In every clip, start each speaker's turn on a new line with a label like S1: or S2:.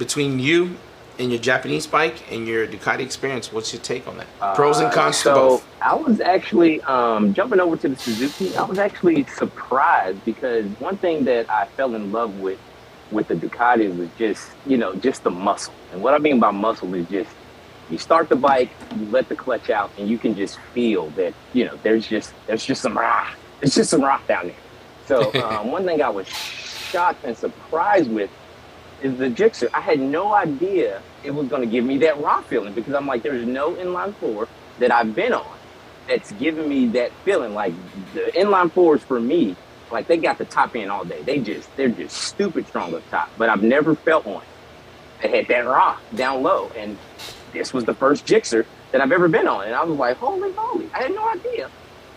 S1: between you and your Japanese bike and your Ducati experience, what's your take on that? Pros and cons to both.
S2: I was actually jumping over to the Suzuki. I was actually surprised because one thing that I fell in love with the Ducati was just, just the muscle. And what I mean by muscle is just you start the bike, you let the clutch out, and you can just feel that, there's just some rock. It's just some rock down there. So one thing I was shocked and surprised with is the Gixxer. I had no idea it was going to give me that rock feeling because I'm like, there's no inline four that I've been on that's giving me that feeling. Like the inline fours for me, like they got the top end all day. They're just stupid strong up top. But I've never felt one that had that rock down low. And this was the first Gixxer that I've ever been on. And I was like, holy moly, I had no idea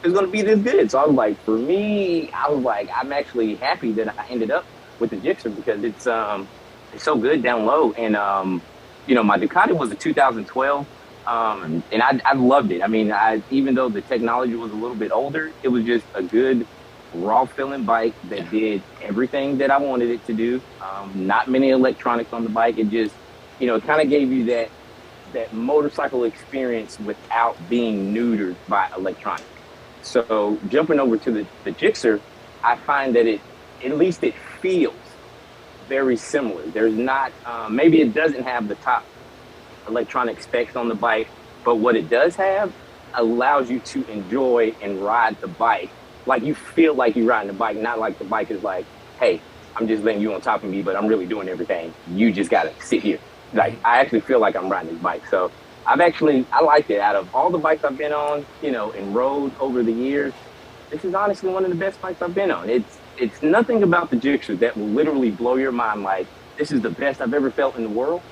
S2: it was going to be this good. So I was like, for me, I was like, I'm actually happy that I ended up with the Gixxer because it's so good down low. And, my Ducati was a 2012. And I loved it. I mean, even though the technology was a little bit older, it was just a good raw feeling bike that did everything that I wanted it to do. Not many electronics on the bike. It just, it kind of gave you that motorcycle experience without being neutered by electronics. So jumping over to the Gixxer, I find that at least it feels very similar. There's not, maybe it doesn't have the top electronic specs on the bike, but what it does have allows you to enjoy and ride the bike like you feel like you're riding the bike, not like the bike is like, hey, I'm just letting you on top of me, but I'm really doing everything. You just got to sit here. Like, I actually feel like I'm riding this bike. So I liked it. Out of all the bikes I've been on, and rode over the years, this is honestly one of the best bikes I've been on. It's nothing about the Gixxer that will literally blow your mind like, this is the best I've ever felt in the world.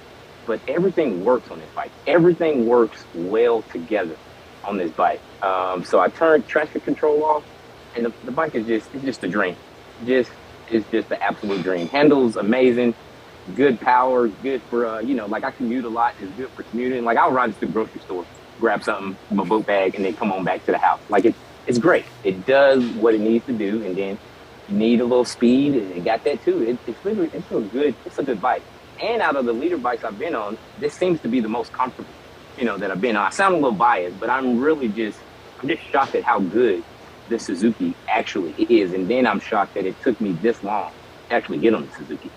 S2: But everything works on this bike. Everything works well together on this bike. So I turned traction control off, and the bike is just a dream. It's just the absolute dream. Handles amazing, good power, good for like I commute a lot. It's good for commuting. Like I'll ride to the grocery store, grab something from a book bag, and then come on back to the house. Like it's great. It does what it needs to do, and then you need a little speed, and it got that too. It's a good bike. And out of the leader bikes I've been on, this seems to be the most comfortable, that I've been on. I sound a little biased, but I'm just shocked at how good the Suzuki actually is. And then I'm shocked that it took me this long to actually get on the Suzuki.